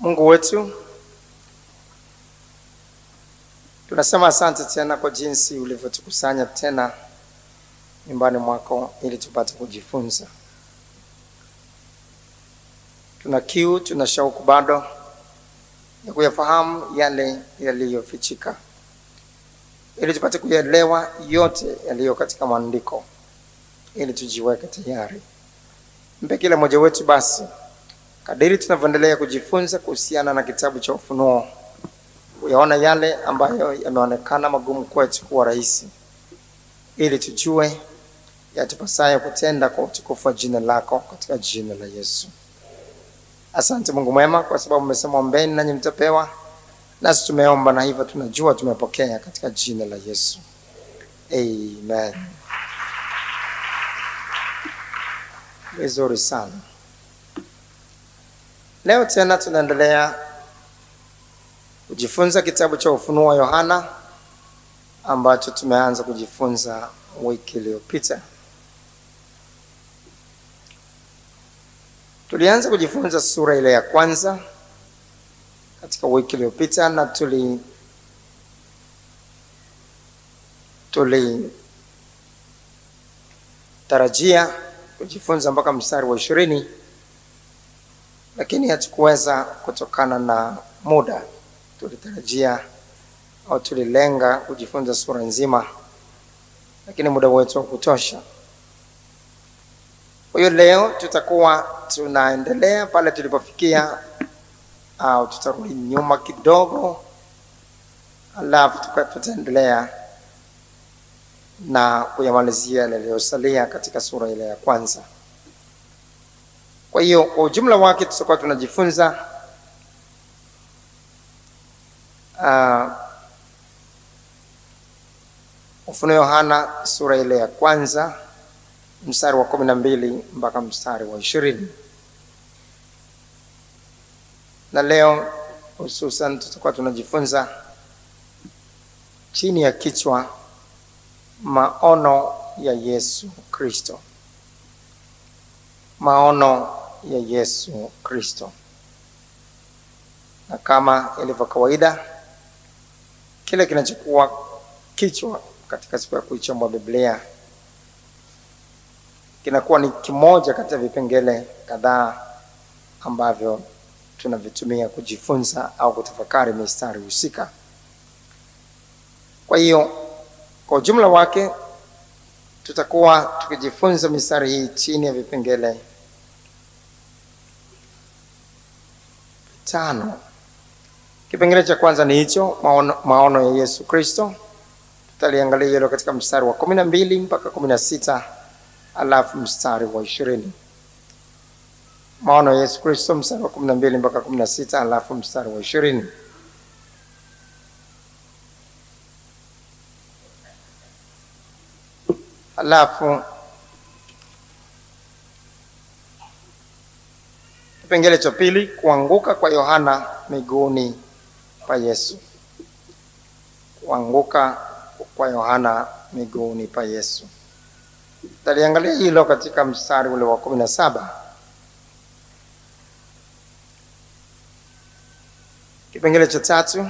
Mungu wetu, tunasema asante tena kwa jinsi ulivyotukusanya tena nyumbani mwako ili tupate kujifunza. Tuna kiu, tuna shauku bado ya kuyafahamu yale yaliyofichika, ili tupate kuyaelewa yote yaliyo katika maandiko, ili tujiweke tayari. Mpe kila mmoja wetu basi, kadiri tunavyoendelea kujifunza kuhusiana na kitabu cha Ufunuo, kuyaona yale ambayo yameonekana magumu kwetu kuwa rahisi, ili tujue yatupasayo kutenda kwa utukufu wa jina lako, katika jina la Yesu. Asante Mungu mwema, kwa sababu umesema ombeni nanyi mtapewa, nasi tumeomba na hivyo tunajua tumepokea katika jina la Yesu. Amen. Vizuri sana. Leo tena tunaendelea kujifunza kitabu cha Ufunuo wa Yohana ambacho tumeanza kujifunza wiki iliyopita. Tulianza kujifunza sura ile ya kwanza katika wiki iliyopita, na tulitarajia kujifunza mpaka mstari wa 20, lakini hatukuweza kutokana na muda. Tulitarajia au tulilenga kujifunza sura nzima, lakini muda wetu haukutosha. Kwa hiyo leo tutakuwa tunaendelea pale tulipofikia, au tutarudi nyuma kidogo, alafu tutaendelea na kuyamalizia yaliyosalia katika sura ile ya kwanza. Kwa hiyo kwa ujumla wake tutakuwa tunajifunza Ufunuo Yohana sura ile ya kwanza mstari wa 12 mpaka mstari wa 20. Na leo hususan tutakuwa tunajifunza chini ya kichwa maono ya Yesu Kristo. Maono ya Yesu Kristo. Na kama ilivyo kawaida, kile kinachokuwa kichwa katika siku ya kuichambua Biblia kinakuwa ni kimoja kati ya vipengele kadhaa ambavyo tunavitumia kujifunza au kutafakari mistari husika. Kwa hiyo kwa ujumla wake tutakuwa tukijifunza mistari hii chini ya vipengele 5. Kipengele cha kwanza ni hicho, maono ya Yesu Kristo. Tutaliangalia hilo katika mstari wa 12 mpaka 16, alafu mstari wa 20. Maono ya Yesu Kristo, mstari wa 12 mpaka 16, alafu mstari wa 20. Alafu kipengele cha pili, kuanguka kwa Yohana miguuni pa Yesu. Kuanguka kwa Yohana miguuni pa Yesu. Tutaliangalia hilo katika mstari ule wa 17. Kipengele cha tatu,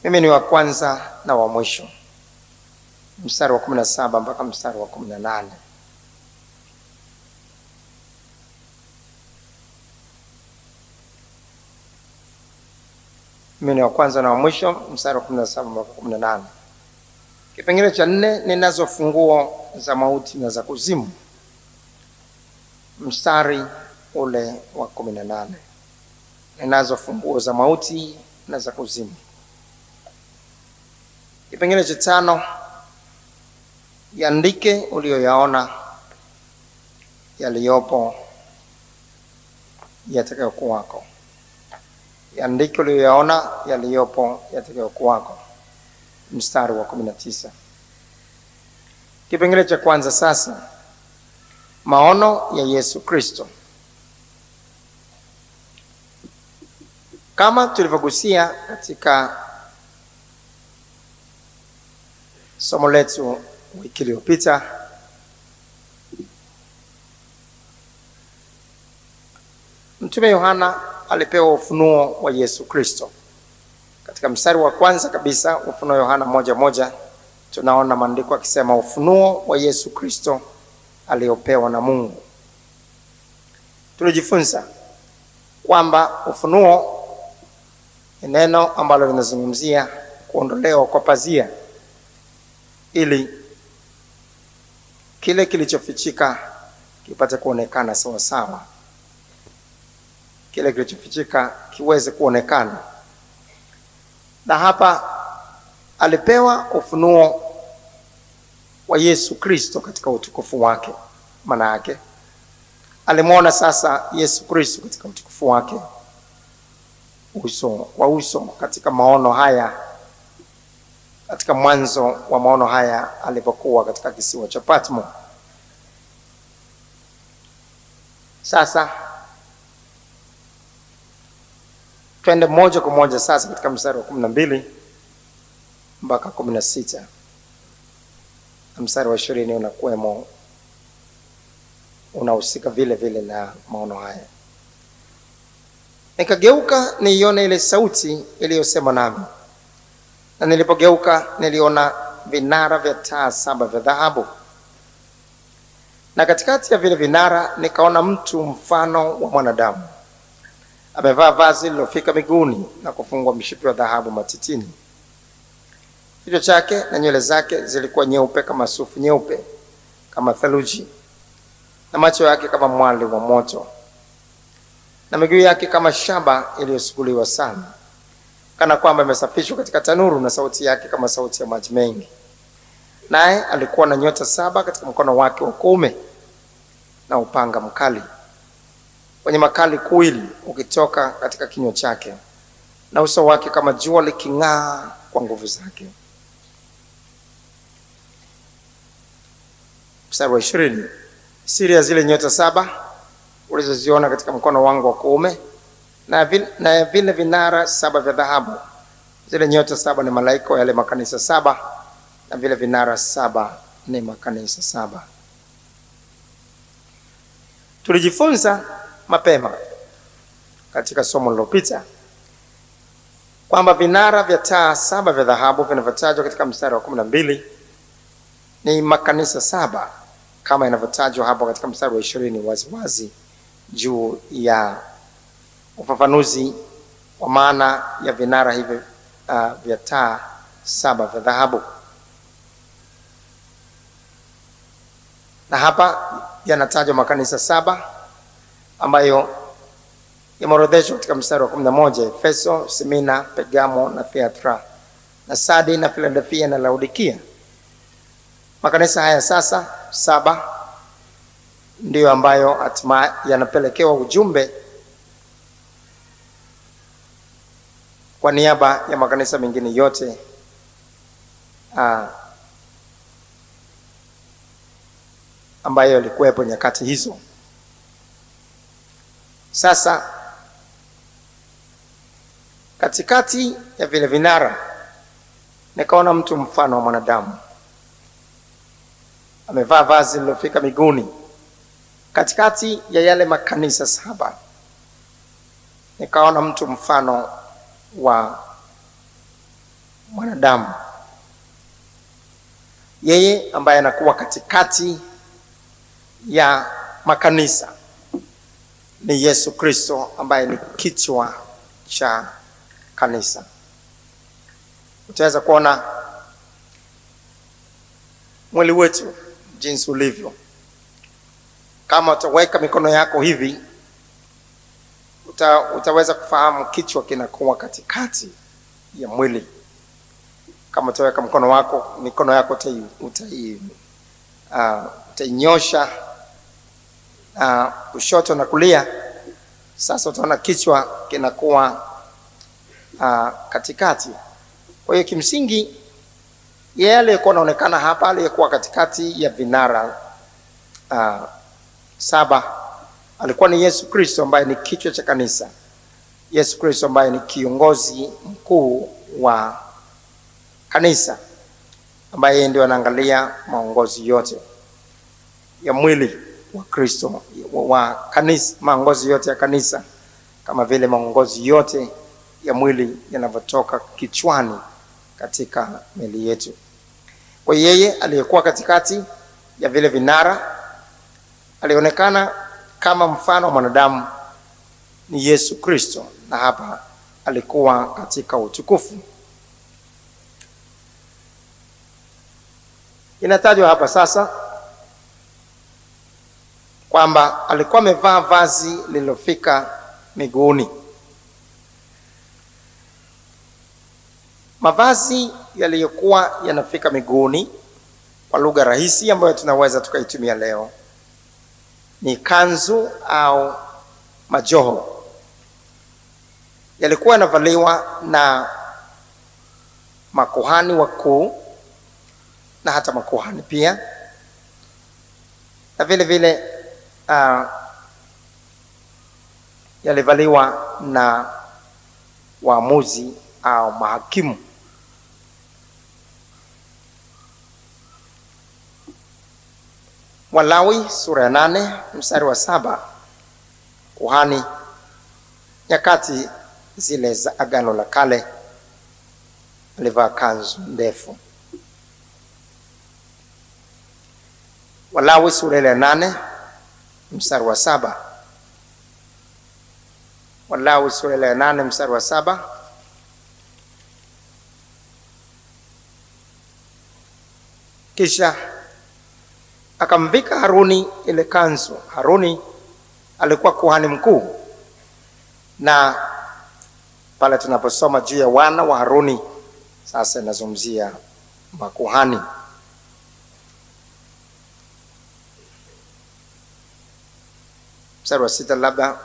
mimi ni wa kwanza na wa mwisho. Mstari wa 17 mpaka mstari wa 18. Mimi ni wa kwanza na wa mwisho, mstari wa 17 mpaka 18. Kipengele cha 4, ninazo funguo za mauti na za kuzimu. Mstari ule wa 18. Ninazo funguo za mauti na za kuzimu. Kipengele cha 5, yandike uliyoyaona, yaliyopo, yatakayokuwako. Yandike uliyoyaona, yaliyopo, yatakayokuwako. Mstari wa 19. Kipengele cha kwanza sasa, maono ya Yesu Kristo. Kama tulivyogusia katika somo letu wiki iliyopita, Mtume Yohana alipewa ufunuo wa Yesu Kristo. Katika mstari wa kwanza kabisa Ufunuo Yohana 1:1 tunaona maandiko akisema ufunuo wa Yesu Kristo aliopewa na Mungu. Tulijifunza kwamba ufunuo ni neno ambalo linazungumzia kuondolewa kwa pazia ili kile kilichofichika kipate kuonekana sawa sawa. Kile kilichofichika kiweze kuonekana. Na hapa alipewa ufunuo wa Yesu Kristo katika utukufu wake. Maana yake alimuona sasa Yesu Kristo katika utukufu wake, uso kwa uso, katika maono haya, katika mwanzo wa maono haya alipokuwa katika kisiwa cha Patmo. Sasa twende moja kwa moja sasa katika mstari wa 12 mpaka 16. Na mstari wa 20 unakuwemo, unahusika vile vile na maono haya. Nikageuka niione ile sauti iliyosema nami. Na nilipogeuka niliona vinara vya taa 7 vya dhahabu. Na katikati ya vile vinara nikaona mtu mfano wa mwanadamu. Amevaa vazi lilofika miguuni na kufungwa mshipi wa dhahabu matitini. Kichwa chake na nywele zake zilikuwa nyeupe kama sufu nyeupe, kama theluji, na macho yake kama mwali wa moto, na miguu yake kama shaba iliyosuguliwa sana, kana kwamba imesafishwa katika tanuru, na sauti yake kama sauti ya maji mengi. Naye alikuwa na nyota 7 katika mkono wake wa kuume, na upanga mkali wenye makali kuwili ukitoka katika kinywa chake, na uso wake kama jua liking'aa kwa nguvu zake. Mstari wa 20. Siri ya zile nyota 7 ulizoziona katika mkono wangu wa kuume na vile vinara 7 vya dhahabu. Zile nyota 7 ni malaika wa yale makanisa 7, na vile vinara 7 ni makanisa 7. Tulijifunza mapema katika somo lililopita kwamba vinara vya taa 7 vya dhahabu vinavyotajwa katika mstari wa 12 ni makanisa 7, kama inavyotajwa hapo katika mstari wa 20 waziwazi juu ya ufafanuzi wa maana ya vinara hivi vya taa 7 vya dhahabu. Na hapa yanatajwa makanisa 7 ambayo yameorodheshwa katika mstari wa 11: Efeso, Smyrna, Pergamo na Thiatira, na Sardi na Philadelphia na Laodikia. Makanisa haya sasa 7 ndiyo ambayo hatimaye yanapelekewa ujumbe kwa niaba ya makanisa mengine yote ambayo yalikuwepo nyakati hizo. Sasa katikati ya vile vinara nikaona mtu mfano wa mwanadamu, amevaa vazi lilofika miguuni. Katikati ya yale makanisa 7 nikaona mtu mfano wa mwanadamu. Yeye ambaye anakuwa katikati ya makanisa ni Yesu Kristo, ambaye ni kichwa cha kanisa. Utaweza kuona mwili wetu jinsi ulivyo. Kama utaweka mikono yako hivi, utaweza kufahamu kichwa kinakuwa katikati ya mwili. Kama utaweka mikono yako utainyosha kushoto na kulia, sasa utaona kichwa kinakuwa katikati. Kwa hiyo kimsingi yeye aliyekuwa anaonekana hapa, aliyekuwa katikati ya vinara 7 alikuwa ni Yesu Kristo, ambaye ni kichwa cha kanisa. Yesu Kristo ambaye ni kiongozi mkuu wa kanisa, ambaye yeye ndio anaangalia maongozi yote ya mwili wa Kristo, wa kanisa, maongozi yote ya kanisa kama vile maongozi yote ya mwili yanavyotoka kichwani katika miili yetu. Kwa yeye aliyekuwa katikati ya vile vinara alionekana kama mfano wa mwanadamu ni Yesu Kristo, na hapa alikuwa katika utukufu. Inatajwa hapa sasa kwamba alikuwa amevaa vazi lililofika miguuni. Mavazi yaliyokuwa yanafika miguuni, kwa lugha rahisi ambayo tunaweza tukaitumia leo, ni kanzu au majoho. Yalikuwa yanavaliwa na makuhani wakuu na hata makuhani pia, na vile vile yalivaliwa na waamuzi au mahakimu. Walawi sura ya 8 mstari wa 7, kuhani nyakati zile za Agano la Kale alivaa kanzu ndefu. Walawi sura ya 8 mstari wa 7. Walawi sura ya 8 mstari wa 7. Kisha akamvika Haruni ile kanzu. Haruni alikuwa kuhani mkuu, na pale tunaposoma juu ya wana wa Haruni sasa inazungumzia makuhani. Mstari wa 6 labda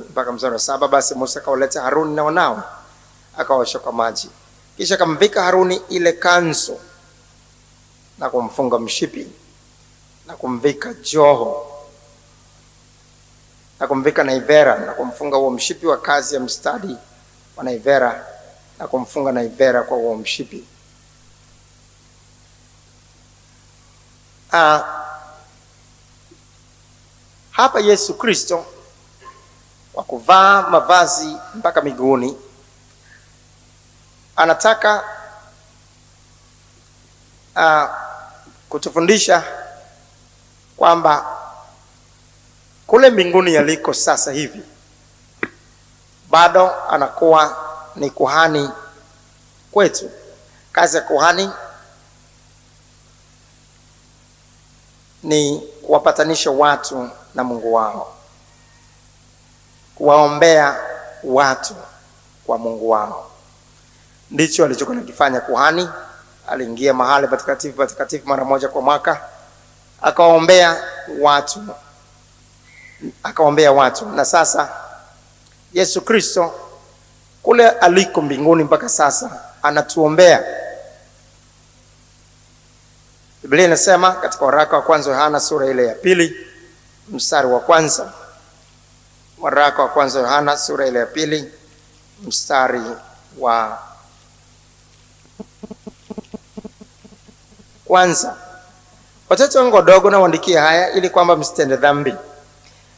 mpaka mstari wa 7. Basi Musa akawaleta Haruni na wanawe, akawaosha kwa maji. Kisha akamvika Haruni ile kanzu na kumfunga mshipi na kumvika joho na kumvika naivera na kumfunga huo mshipi wa kazi ya mstadi wa naivera na kumfunga naivera kwa huo mshipi. Hapa Yesu Kristo kwa kuvaa mavazi mpaka miguuni anataka kutufundisha kwamba kule mbinguni yaliko sasa hivi bado anakuwa ni kuhani kwetu. Kazi ya kuhani ni kuwapatanisha watu na Mungu wao, kuwaombea watu kwa Mungu wao. Ndicho alichokuwa anakifanya kuhani. Aliingia mahali patakatifu mara moja kwa mwaka, akaombea watu. Na sasa Yesu Kristo kule aliko mbinguni mpaka sasa anatuombea. Biblia inasema katika waraka wa kwanza Yohana sura ile ya 2 mstari wa 1. Waraka wa kwanza Yohana sura ile ya 2 mstari wa 1. Watoto wangu wadogo nawaandikia haya ili kwamba msitende dhambi.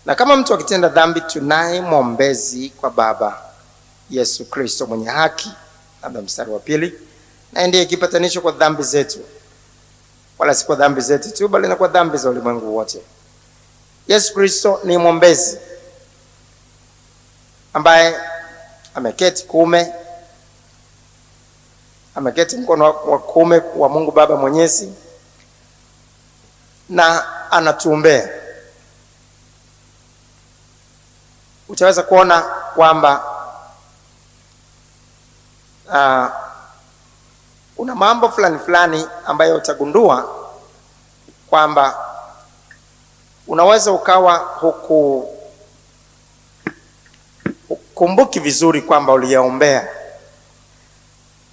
Na kama mtu akitenda dhambi, tunaye mwombezi kwa Baba, Yesu Kristo mwenye haki. Labda mstari wa 2, na ndiye kipatanisho kwa dhambi zetu, wala si kwa dhambi zetu tu, bali na kwa dhambi za ulimwengu wote. Yesu Kristo ni mwombezi ambaye ameketi mkono wa kuume wa Mungu Baba Mwenyezi, na anatuombea. Utaweza kuona kwamba una mambo fulani ambayo utagundua kwamba unaweza ukawa hukumbuki vizuri kwamba uliyaombea,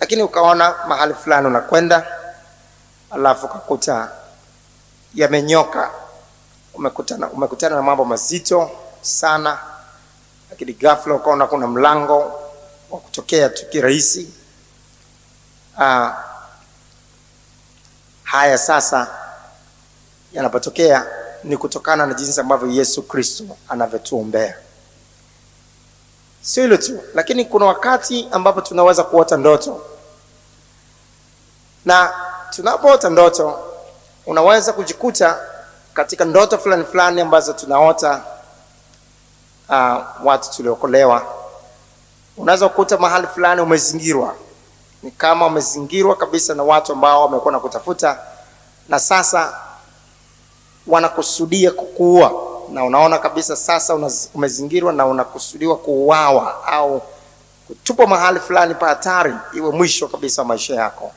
lakini ukaona mahali fulani unakwenda alafu ukakuta yamenyoka. Umekutana na mambo mazito sana, lakini ghafla ukaona kuna mlango wa kutokea tu kirahisi. Haya sasa yanapotokea ni kutokana na jinsi ambavyo Yesu Kristo anavyotuombea. Sio hilo tu, lakini kuna wakati ambapo tunaweza kuota ndoto. Na tunapoota ndoto, unaweza kujikuta katika ndoto fulani fulani ambazo tunaota watu tuliokolewa. Unaweza kukuta mahali fulani umezingirwa. Ni kama umezingirwa kabisa na watu ambao wamekuwa na kutafuta, na sasa wanakusudia kukuua. Na unaona kabisa sasa umezingirwa na unakusudiwa kuuawa au kutupwa mahali fulani pa hatari, iwe mwisho kabisa wa maisha yako.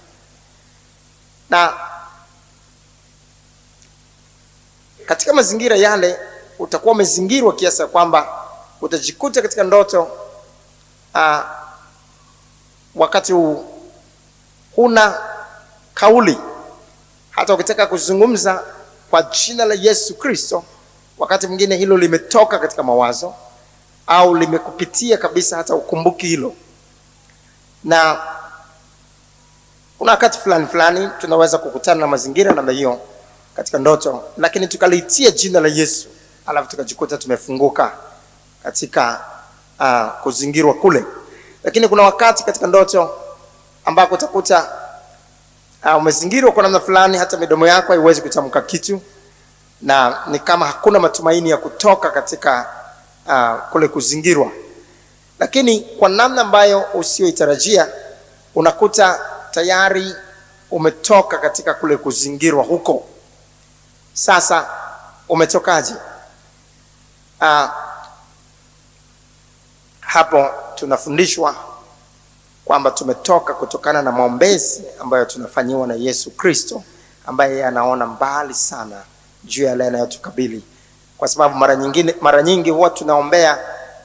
Na katika mazingira yale utakuwa umezingirwa kiasi kwamba utajikuta katika ndoto wakati huna kauli. Hata ukitaka kuzungumza kwa jina la Yesu Kristo, wakati mwingine hilo limetoka katika mawazo au limekupitia kabisa, hata ukumbuki hilo. Na kuna wakati fulani tunaweza kukutana na mazingira namna hiyo katika ndoto, lakini tukaliitia jina la Yesu, alafu tukajikuta tumefunguka katika kuzingirwa kule. Lakini kuna wakati katika ndoto ambako utakuta umezingirwa kwa namna fulani, hata midomo yako haiwezi kutamka kitu, na ni kama hakuna matumaini ya kutoka katika kule kuzingirwa. Lakini kwa namna ambayo usioitarajia, unakuta tayari umetoka katika kule kuzingirwa huko. Sasa umetokaje? Hapo tunafundishwa kwamba tumetoka kutokana na maombezi ambayo tunafanyiwa na Yesu Kristo, ambaye anaona mbali sana juu ya yale yanayotukabili. Kwa sababu mara nyingi huwa tunaombea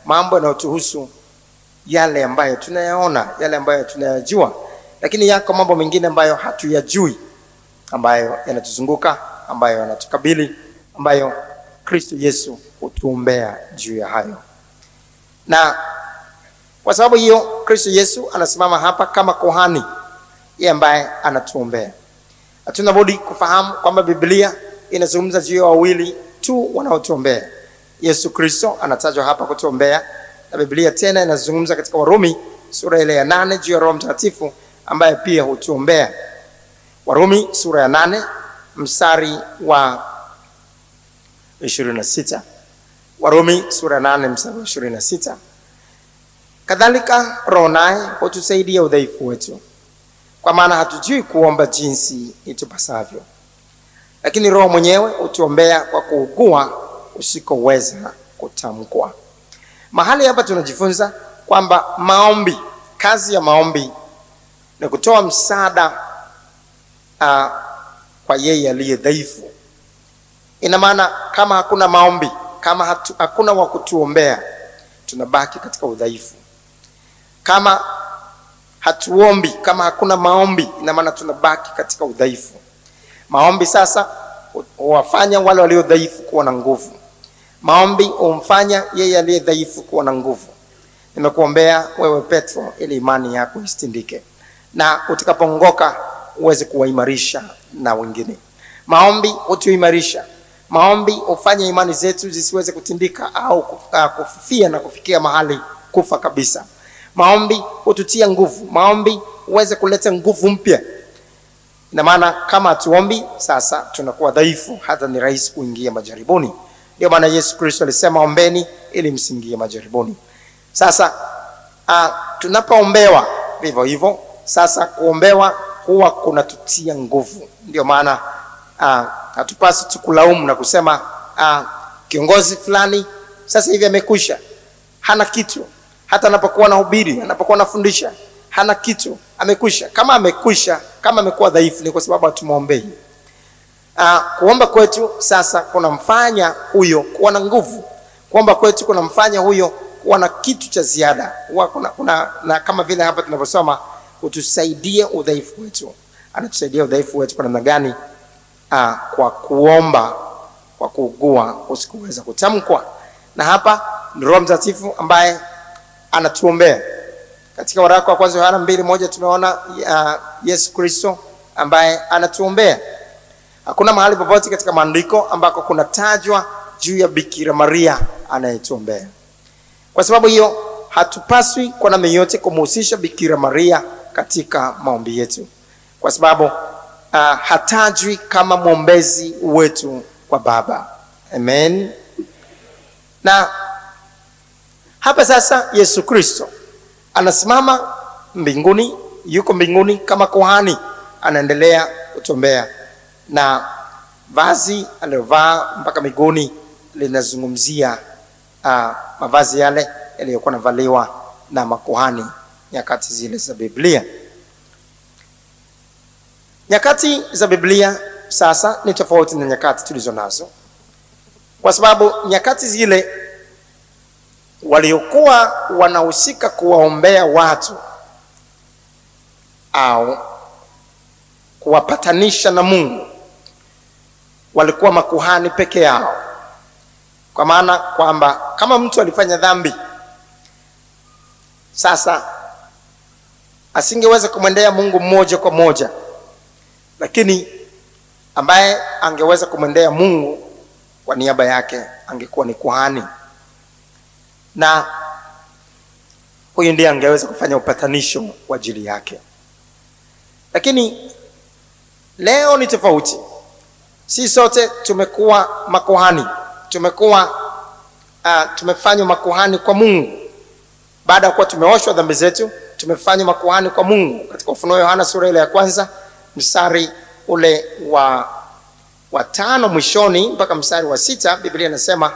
mambo yanayotuhusu, yale ambayo tunayaona, yale ambayo tunayajua, lakini yako mambo mengine ambayo hatuyajui, ambayo yanatuzunguka, ambayo yanatukabili, ambayo Kristo Yesu hutuombea juu ya hayo. Na kwa sababu hiyo Kristo Yesu anasimama hapa kama kuhani, yeye ambaye anatuombea. Hatuna budi kufahamu kwamba Biblia inazungumza juu ya wawili tu wanaotuombea. Yesu Kristo anatajwa hapa kutuombea, na Biblia tena inazungumza katika Warumi sura ile ya 8 juu ya Roho Mtakatifu ambaye pia hutuombea. Warumi sura ya 8 mstari wa 26. Warumi sura ya 8 mstari wa 26. Kadhalika Roho naye hutusaidia udhaifu wetu, kwa maana hatujui kuomba jinsi itupasavyo, lakini Roho mwenyewe hutuombea kwa kuugua usikoweza kutamkwa. Mahali hapa tunajifunza kwamba maombi, kazi ya maombi ni kutoa msaada kwa yeye aliye dhaifu. Ina maana kama hakuna maombi, kama hakuna wa kutuombea, tunabaki katika udhaifu. Kama hatuombi, kama hakuna maombi, ina maana tunabaki katika udhaifu. Maombi sasa huwafanya wale walio dhaifu kuwa na nguvu. Maombi humfanya yeye aliye dhaifu kuwa na nguvu. Nimekuombea wewe Petro, ili imani yako isitindike, na utakapoongoka uweze kuwaimarisha na wengine. Maombi hutuimarisha. Maombi hufanya imani zetu zisiweze kutindika au kufifia na kufikia mahali kufa kabisa. Maombi hututia nguvu. Maombi huweze kuleta nguvu mpya. Ina maana kama hatuombi, sasa tunakuwa dhaifu, hata ni rahisi kuingia majaribuni. Ndio maana Yesu Kristo alisema ombeni ili msiingie majaribuni. Sasa tunapoombewa vivyo hivyo, sasa kuombewa huwa kunatutia nguvu. Ndio maana hatupasi tukulaumu na kusema kiongozi fulani sasa hivi amekwisha, hana kitu. Hata anapokuwa anahubiri, anapokuwa anafundisha, hana kitu, amekwisha. Kama amekwisha, kama amekuwa dhaifu, ni kwa sababu hatumwombei. Kuomba kwetu sasa kunamfanya huyo kuwa na nguvu. Kuomba kwetu kunamfanya huyo kuwa na kitu cha ziada. Na kama vile hapa tunavyosoma, utusaidie udhaifu wetu. Anatusaidia udhaifu wetu kwa namna gani? Kwa kuomba, kwa kuugua usikuweza kutamkwa. Na hapa ni Roho Mtakatifu ambaye anatuombea. Katika waraka wa kwanza Yohana 2:1 tunaona Yesu Kristo ambaye anatuombea. Hakuna mahali popote katika maandiko ambako kunatajwa juu ya Bikira Maria anayetuombea. Kwa sababu hiyo hatupaswi kwa namna yote kumhusisha Bikira Maria katika maombi yetu, kwa sababu hatajwi kama mwombezi wetu kwa Baba. Amen. Na hapa sasa Yesu Kristo anasimama mbinguni, yuko mbinguni kama kuhani, anaendelea kutuombea, na vazi aliyovaa mpaka miguuni linazungumzia mavazi yale yaliyokuwa navaliwa na makuhani nyakati zile za Biblia. Nyakati za Biblia sasa ni tofauti na nyakati tulizo nazo, kwa sababu nyakati zile waliokuwa wanahusika kuwaombea watu au kuwapatanisha na Mungu walikuwa makuhani peke yao. Kwa maana kwamba kama mtu alifanya dhambi, sasa asingeweza kumwendea Mungu moja kwa moja, lakini ambaye angeweza kumwendea Mungu kwa niaba yake angekuwa ni kuhani, na huyu ndiye angeweza kufanya upatanisho kwa ajili yake. Lakini leo ni tofauti. Si sote tumekuwa makuhani, tumefanywa makuhani kwa Mungu. Baada ya kuwa tumeoshwa dhambi zetu, tumefanywa makuhani kwa Mungu. Katika Ufunuo Yohana sura ile ya 1 mstari ule wa 5 mwishoni mpaka mstari wa 6, Biblia inasema,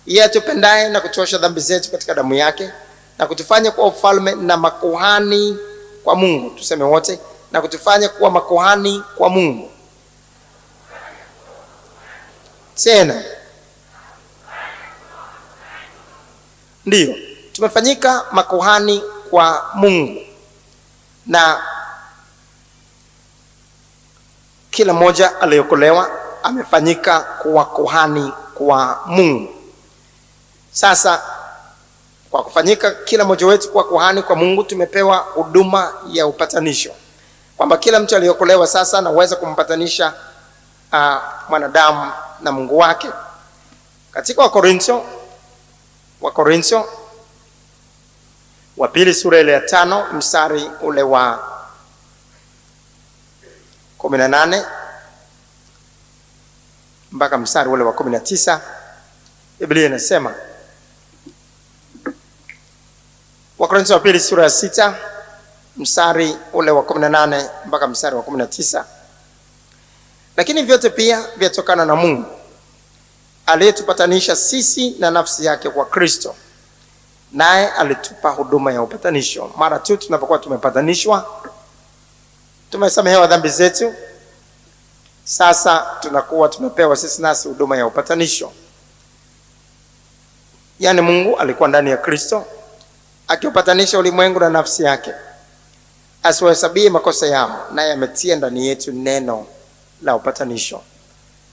yeye atupendaye na kutuosha dhambi zetu katika damu yake na kutufanya kuwa ufalme na makuhani kwa Mungu. Tuseme wote, na kutufanya kuwa makuhani kwa Mungu. Tena ndiyo tumefanyika makuhani kwa Mungu, na kila mmoja aliyokolewa amefanyika kuwa kuhani kwa Mungu. Sasa kwa kufanyika kila mmoja wetu kuwa kuhani kwa Mungu, tumepewa huduma ya upatanisho, kwamba kila mtu aliyokolewa sasa anaweza kumpatanisha mwanadamu na Mungu wake. Katika Wakorintho wa pili sura ile ya 5 mstari ule wa 18 mpaka mstari ule wa 19, Biblia inasema, Wakorintho wa pili sura ya 6 mstari ule wa 18 mpaka mstari wa 19, lakini vyote pia vyatokana na Mungu aliyetupatanisha sisi na nafsi yake kwa Kristo, naye alitupa huduma ya upatanisho. Mara tu tunapokuwa tumepatanishwa, tumesamehewa dhambi zetu, sasa tunakuwa tumepewa sisi nasi huduma ya upatanisho. Yaani Mungu alikuwa ndani ya Kristo akiupatanisha ulimwengu na nafsi yake, asiwahesabie makosa yao, naye ametia ndani yetu neno la upatanisho.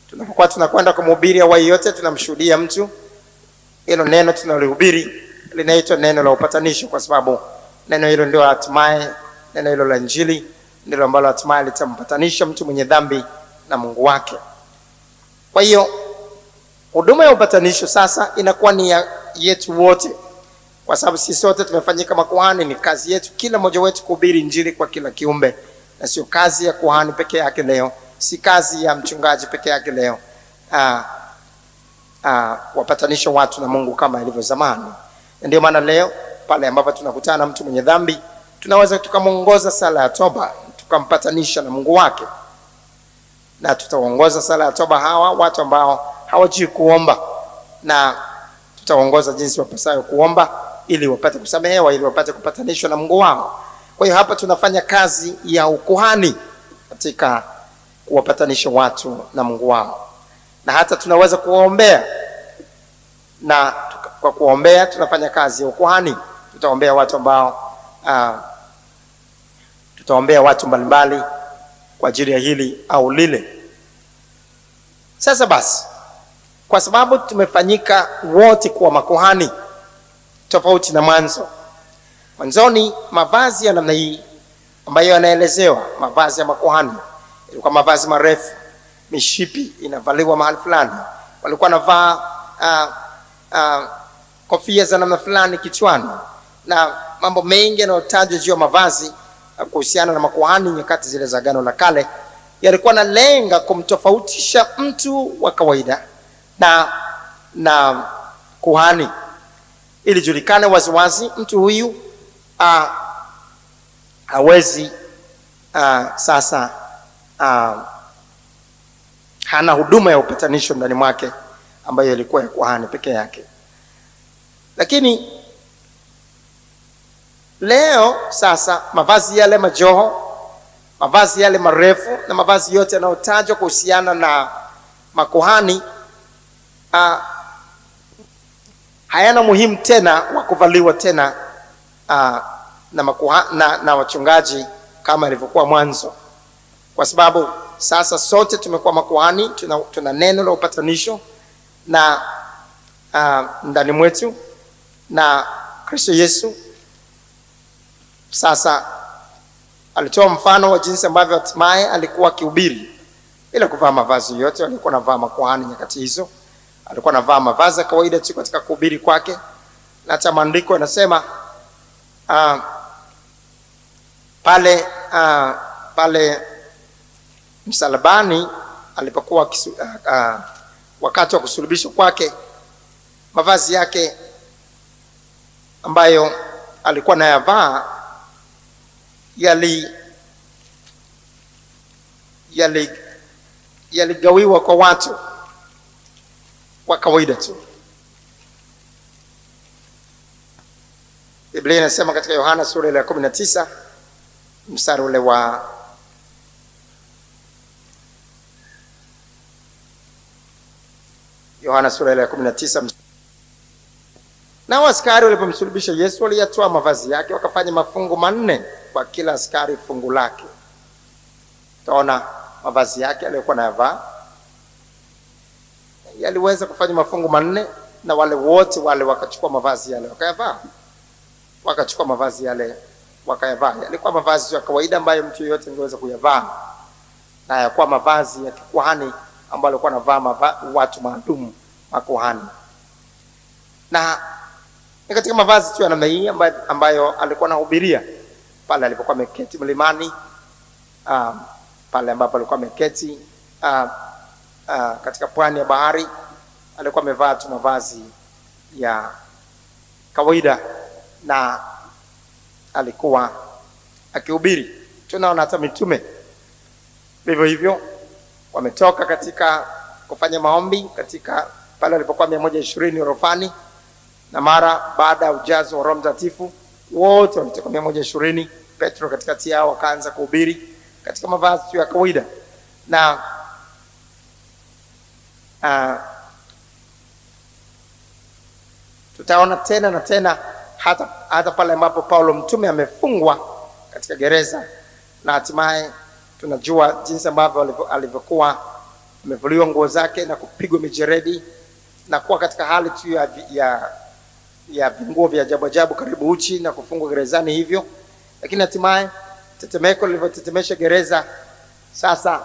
Tunapokuwa tunakwenda kumhubiri awali yote, tunamshuhudia mtu, hilo neno tunalihubiri linaitwa neno la upatanisho, kwa sababu neno hilo ndio hatimaye, neno hilo la Injili ndilo ambalo hatimaye litampatanisha mtu mwenye dhambi na Mungu wake. Kwa hiyo huduma ya upatanisho sasa inakuwa ni yetu wote, kwa sababu sisi sote tumefanyika makuhani. Ni kazi yetu kila mmoja wetu kuhubiri Injili kwa kila kiumbe, na sio kazi ya kuhani peke yake leo, si kazi ya mchungaji peke yake leo wapatanisha watu na Mungu kama ilivyo zamani. Ndio maana leo pale ambapo tunakutana na mtu mwenye dhambi, tunaweza tukamuongoza sala ya toba, tukampatanisha na Mungu wake. Na tutaongoza sala ya toba hawa watu ambao hawajui kuomba, na tutaongoza jinsi wapasayo kuomba ili wapate kusamehewa, ili wapate kupatanishwa na Mungu wao. Kwa hiyo hapa tunafanya kazi ya ukuhani katika kuwapatanisha watu na Mungu wao, na hata tunaweza kuwaombea, na kwa kuombea tunafanya kazi ya ukuhani. Tutaombea watu ambao tutaombea watu mbalimbali kwa ajili ya hili au lile. Sasa basi, kwa sababu tumefanyika wote kuwa makuhani, tofauti na mwanzoni mavazi ya namna hii ambayo yanaelezewa, mavazi ya makuhani ilikuwa mavazi marefu, mishipi inavaliwa mahali fulani, walikuwa wanavaa kofia za namna fulani kichwani, na mambo mengi yanayotajwa juu ya mavazi kuhusiana na makuhani nyakati zile za Agano la Kale yalikuwa na lenga kumtofautisha mtu wa kawaida na kuhani, ili julikane waziwazi mtu huyu hawezi sasa hana huduma ya upatanisho ndani mwake ambayo ilikuwa ya kuhani peke yake. Lakini leo sasa mavazi yale majoho, mavazi yale marefu na mavazi yote yanayotajwa kuhusiana na makuhani hayana muhimu tena wa kuvaliwa tena na wachungaji kama ilivyokuwa mwanzo, kwa sababu sasa sote tumekuwa makuhani. Tuna neno la upatanisho na ndani mwetu, na Kristo Yesu sasa alitoa mfano wa jinsi ambavyo hatimaye alikuwa akihubiri bila kuvaa mavazi yote. Alikuwa anavaa makuhani nyakati hizo, alikuwa anavaa mavazi ya kawaida tu katika kuhubiri kwake. Na hata maandiko yanasema pale msalabani alipokuwa wakati wa kusulubishwa kwake, mavazi yake ambayo alikuwa anayavaa yaligawiwa kwa watu wa kawaida tu. Biblia inasema katika Yohana sura ya 19 mstari ule wa Yohana sura ya 19, na askari walipomsulubisha Yesu waliyatoa mavazi yake wakafanya mafungu 4 kwa kila askari fungu lake. Taona mavazi yake aliyokuwa anayavaa yaliweza kufanya mafungu 4, na wale wote wale wakachukua mavazi yale wakayavaa. Wakachukua mavazi yale wakayavaa. Yalikuwa mavazi ya kawaida ambayo mtu yeyote angeweza kuyavaa, na yakuwa mavazi ya kikuhani ambayo alikuwa anavaa watu maalum, makuhani. Na katika mavazi tu ya namna hii ambayo alikuwa anahubiria pale alipokuwa ameketi mlimani, pale ambapo alikuwa ameketi katika pwani ya bahari, alikuwa amevaa tu mavazi ya kawaida na alikuwa akihubiri. Tunaona hata mitume vivyo hivyo wametoka katika kufanya maombi katika pale alipokuwa 120 orofani, na mara baada ya ujazo wa Roho Mtakatifu wote walitoka 120. Petro katikati yao wakaanza kuhubiri katika mavazi ya kawaida. Na tutaona tena na tena hata pale ambapo Paulo mtume amefungwa katika gereza, na hatimaye tunajua jinsi ambavyo alivyokuwa amevuliwa nguo zake na kupigwa mijeredi na kuwa katika hali tu ya vinguo vya ajabu ajabu karibu uchi na kufungwa gerezani hivyo. Lakini hatimaye tetemeko lilivyotetemesha gereza, sasa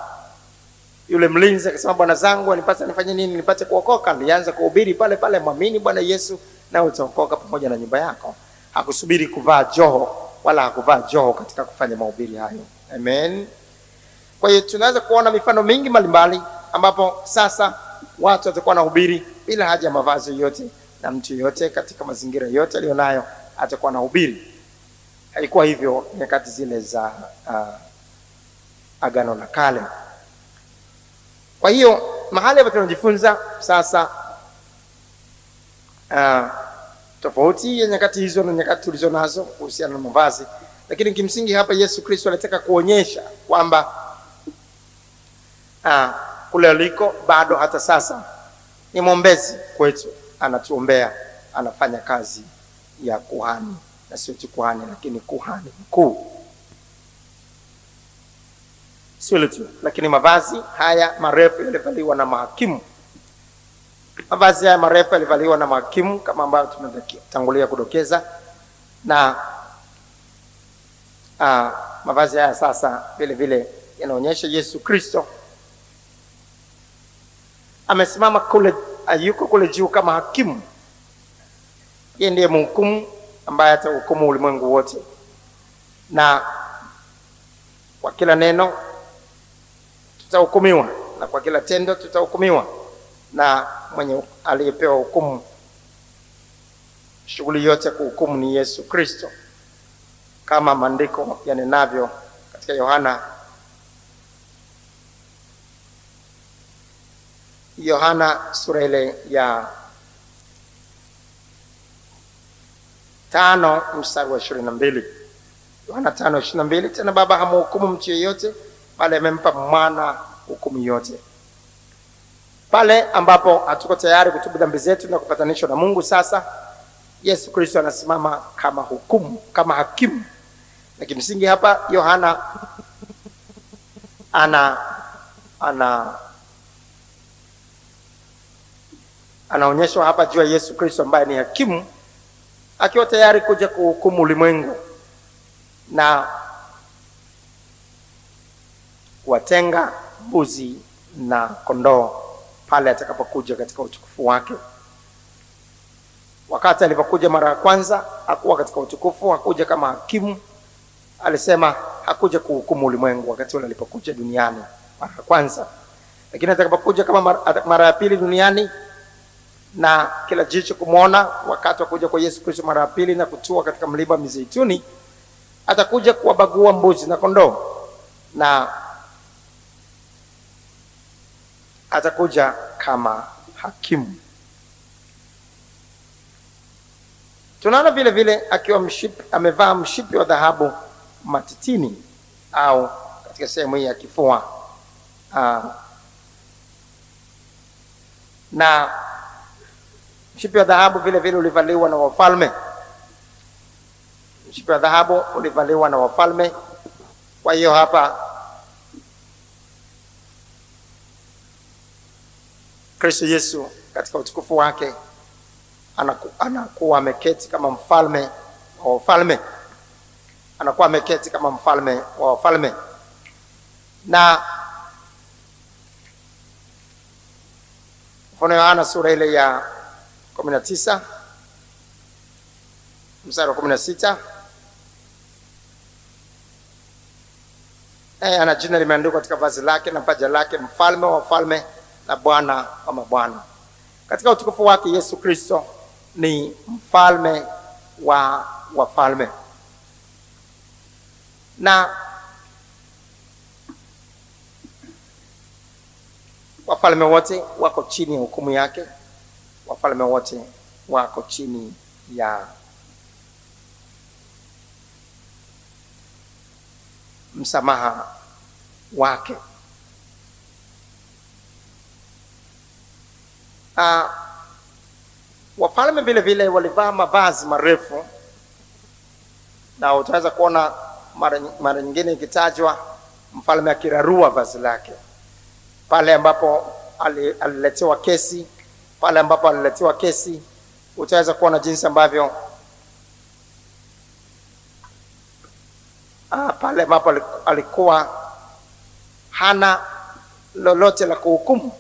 yule mlinzi akasema, bwana zangu nipasa nifanye nini nipate kuokoka? Alianza kuhubiri pale pale, mwamini Bwana Yesu na utaokoka pamoja na nyumba yako. Hakusubiri kuvaa joho, wala hakuvaa joho katika kufanya mahubiri hayo. Amen. Kwa hiyo tunaweza kuona mifano mingi mbalimbali ambapo sasa watu watakuwa wanahubiri bila haja ya mavazi yote, na mtu yote katika mazingira yote alionayo atakuwa anahubiri. Haikuwa hivyo nyakati zile za Agano la Kale. Kwa hiyo mahali hapa tunajifunza sasa tofauti ya nyakati hizo na nyakati tulizo nazo kuhusiana na mavazi. Lakini kimsingi hapa Yesu Kristo anataka kuonyesha kwamba kule aliko bado hata sasa ni mwombezi kwetu, anatuombea, anafanya kazi ya kuhani, na sio tu kuhani lakini kuhani mkuu. Sio tu, lakini mavazi haya marefu yalivaliwa na mahakimu. Mavazi haya marefu yalivaliwa na mahakimu kama ambavyo tumetangulia kudokeza, na mavazi haya sasa vile vile yanaonyesha Yesu Kristo amesimama kule, yuko kule juu kama hakimu. Yeye ndiye mhukumu ambaye atahukumu ulimwengu wote, na kwa kila neno tutahukumiwa, na kwa kila tendo tutahukumiwa, na mwenye aliyepewa hukumu shughuli yote kuhukumu ni Yesu Kristo, kama maandiko yanenavyo katika Yohana sura ile ya 5 mstari wa 22. Yohana 5:22, tena Baba hamhukumu mtu yeyote, bali amempa mwana hukumu yote. Pale ambapo hatuko tayari kutubu dhambi zetu na kupatanishwa na Mungu, sasa Yesu Kristo anasimama kama hukumu, kama hakimu. Na kimsingi hapa Yohana anaonyeshwa hapa juu ya Yesu Kristo ambaye ni hakimu, akiwa tayari kuja kuhukumu ulimwengu na kuwatenga mbuzi na kondoo pale atakapokuja katika utukufu wake. Wakati alipokuja mara ya kwanza hakuwa katika utukufu, hakuja kama hakimu. Alisema hakuja kuhukumu ulimwengu wakati ule alipokuja duniani mara ya kwanza, lakini atakapokuja kama mara ya pili duniani na kila jicho kumwona, wakati wa kuja kwa Yesu Kristo mara ya pili na kutua katika mlima wa Mizeituni, atakuja kuwabagua mbuzi na kondoo, na atakuja kama hakimu. Tunaona vile vile akiwa amevaa mshipi wa dhahabu matitini au katika sehemu hii ya kifua, na mshipi wa dhahabu vile vile ulivaliwa na wafalme. Mshipi wa dhahabu ulivaliwa na wafalme. Kwa hiyo hapa Kristo Yesu katika utukufu wake anakuwa ameketi kama mfalme wa wafalme, anakuwa ameketi kama mfalme wa wafalme. Na mfano Yohana sura ile ya 19 mstari wa 16, ana jina limeandikwa katika vazi lake na paja lake, mfalme wa wafalme na Bwana wa mabwana. Katika utukufu wake Yesu Kristo ni mfalme wa wafalme, na wafalme wote wako chini ya hukumu yake. Wafalme wote wako chini ya msamaha wake. Wafalme vile vile walivaa mavazi marefu, na utaweza kuona mara nyingine ikitajwa mfalme akirarua vazi lake pale ambapo aliletewa kesi. Pale ambapo aliletewa kesi, utaweza kuona jinsi ambavyo pale ambapo alikuwa hana lolote la kuhukumu.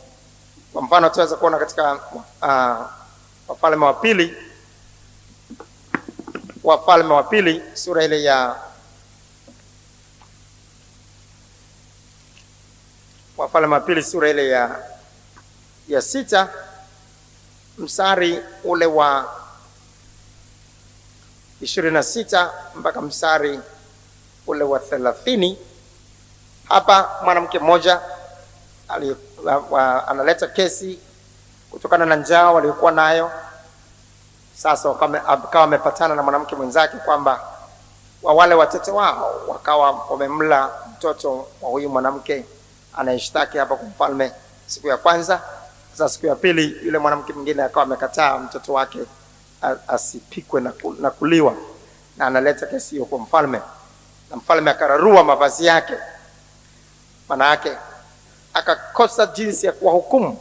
Kwa mfano tutaweza kuona katika Wafalme wa pili sura ile ya Wafalme wa pili sura ile ya 6 mstari ule wa 26 mpaka mstari ule wa 30. Hapa mwanamke mmoja analeta kesi kutokana na njaa waliokuwa nayo. Sasa akawa amepatana na mwanamke mwenzake kwamba wale watoto wao wakawa wamemla mtoto wa huyu mwanamke anayeshtaki hapa kwa mfalme siku ya kwanza. Sasa siku ya pili yule mwanamke mwingine akawa amekataa mtoto wake asipikwe na kuliwa, na analeta kesi hiyo kwa mfalme, na mfalme akararua mavazi yake. Maana yake akakosa jinsi ya kuwahukumu.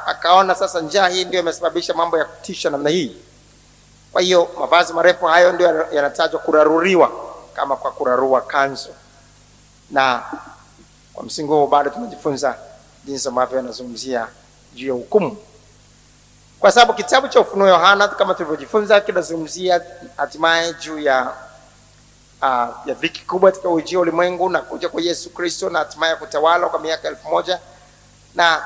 Akaona sasa njaa hii ndio imesababisha mambo ya kutisha namna hii. Kwa hiyo mavazi marefu hayo ndio yanatajwa kuraruriwa kama kwa kurarua kanzu. Na kwa msingi huo bado tunajifunza jinsi ambavyo yanazungumzia juu ya hukumu. Kwa Kwa sababu kitabu cha Ufunuo Yohana kama tulivyojifunza kinazungumzia hatimaye juu ya dhiki kubwa katika ujio ulimwengu na kuja kwa Yesu Kristo na hatimaye kutawala kwa miaka 1000 na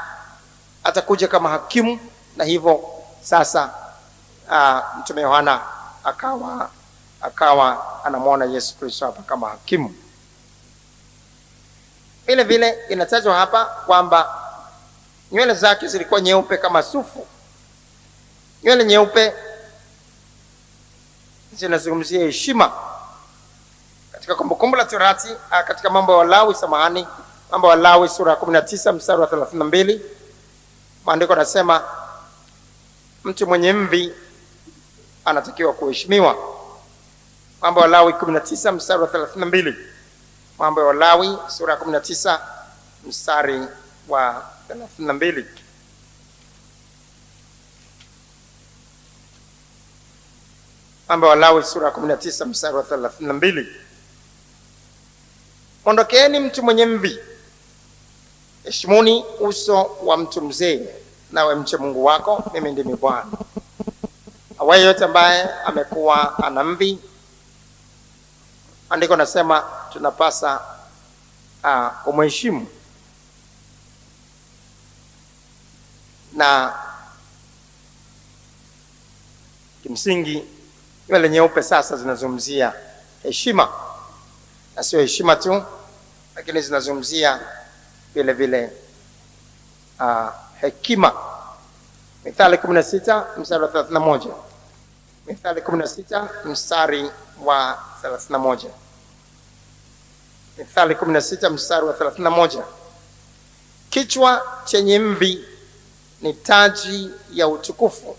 atakuja kama hakimu. Na hivyo sasa Mtume Yohana akawa anamwona Yesu Kristo hapa kama hakimu. Vile vile inatajwa hapa kwamba nywele zake zilikuwa nyeupe kama sufu. Nywele nyeupe zinazungumzia heshima. Katika Kumbukumbu la Torati, katika Mambo ya Walawi sura ya 19 mstari wa 32, maandiko yanasema mtu mwenye mvi anatakiwa kuheshimiwa. Mambo ya Walawi 19 mstari wa 32. Mambo ya Walawi sura ya 19 mstari wa 32. Mambo ya Walawi sura ya 19 mstari wa 32. Ondokeni mtu mwenye mvi, heshimuni uso wa mtu mzee, nawe mche Mungu wako, mimi ndimi Bwana. Awaye yote ambaye amekuwa ana mvi, andiko nasema tunapasa kumheshimu. Na kimsingi nywele nyeupe sasa zinazungumzia heshima, na sio heshima tu, lakini zinazungumzia vile vile hekima. Mithali 16 mstari wa 31. Mithali 16 mstari wa 31. Mithali 16 mstari wa 31. Kichwa chenye mvi ni taji ya utukufu.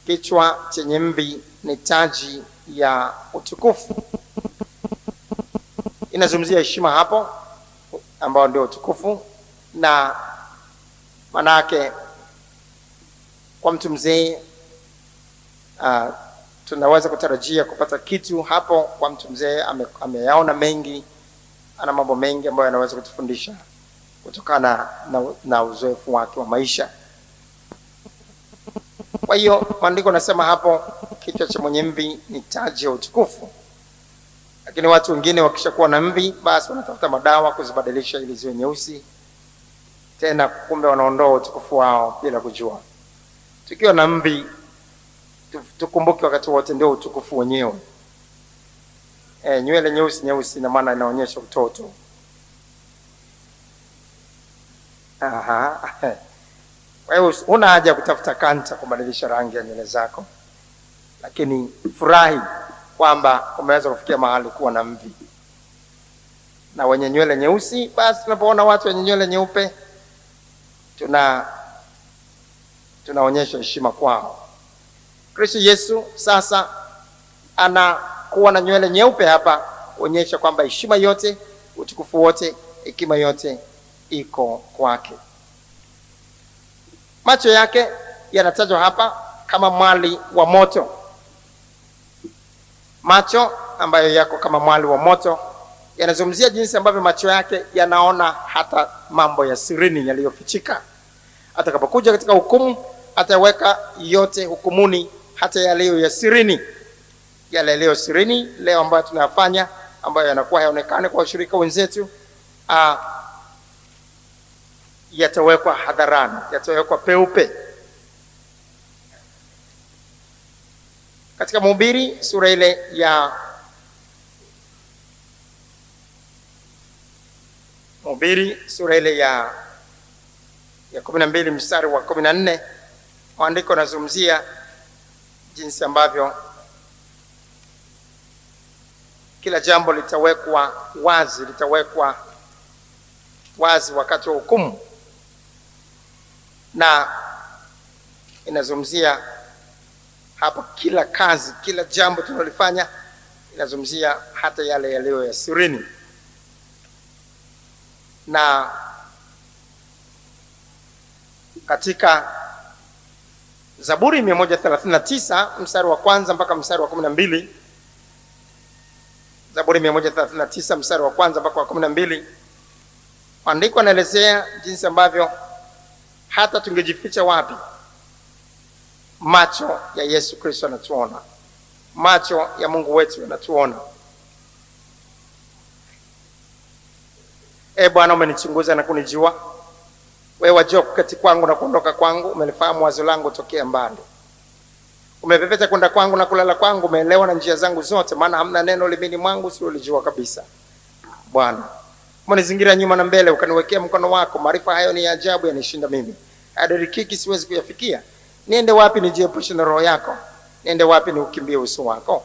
Kichwa chenye mvi ni taji ya utukufu. Inazungumzia heshima hapo, ambao ndio utukufu. Na manake kwa mtu mzee tunaweza kutarajia kupata kitu hapo. Kwa mtu mzee ameyaona mengi, ana mambo mengi ambayo anaweza kutufundisha kutokana na uzoefu wake wa maisha. Kwa hiyo maandiko nasema hapo kichwa cha mwenye mvi ni taji ya utukufu. Lakini watu wengine wakishakuwa na mvi, basi wanatafuta madawa kuzibadilisha ili ziwe nyeusi. Tena kumbe wanaondoa utukufu wao bila kujua. Tukiwa na mvi, tukumbuke wakati wote ndio utukufu wenyewe. Nywele nyeusi na maana inaonyesha utoto. Wewe huna haja kutafuta kanta kubadilisha rangi ya nywele zako. Lakini furahi kwamba umeweza kufikia mahali kuwa na mvi. Na wenye nywele nyeusi, basi tunapoona watu wenye nywele nyeupe tunaonyesha heshima kwao. Kristo Yesu sasa anakuwa na nywele nyeupe hapa, kuonyesha kwamba heshima yote, utukufu wote, hekima yote iko kwake. Macho yake yanatajwa hapa kama mwali wa moto. Macho ambayo yako kama mwali wa moto yanazungumzia jinsi ambavyo macho yake yanaona hata mambo ya sirini yaliyofichika. Atakapokuja katika hukumu, ataweka yote hukumuni, hata yaliyo ya sirini. Yale yaliyo sirini leo ambayo tunayafanya, ambayo yanakuwa hayaonekane kwa washirika wenzetu, yatawekwa hadharani, yatawekwa peupe. Katika Mhubiri sura ile ya ya 12 mstari wa 14, maandiko yanazungumzia jinsi ambavyo kila jambo litawekwa wazi wakati wa hukumu. Na inazungumzia hapo kila kazi, kila jambo tunalofanya, inazungumzia hata yale yaliyo ya sirini. Na katika Zaburi 139 mstari wa 1 mpaka mstari wa 12, Zaburi 139 mstari wa 1 mpaka wa 12, maandiko yanaelezea jinsi ambavyo hata tungejificha wapi, macho ya Yesu Kristo yanatuona, macho ya Mungu wetu yanatuona. Bwana, umenichunguza na kunijua. Wewe wajua kuketi kwangu na kuondoka kwangu, umelifahamu wazo langu tokea mbali. Umepepeta kwenda kwangu na kulala kwangu, umeelewa na njia zangu zote, maana hamna neno limini mwangu usilolijua kabisa. Bwana, umenizingira nyuma na mbele, ukaniwekea mkono wako. Maarifa hayo ni ya ajabu, yanishinda mimi, hayadirikiki, siwezi kuyafikia. Niende wapi nijiepushe na roho yako? Niende wapi niukimbie uso wako?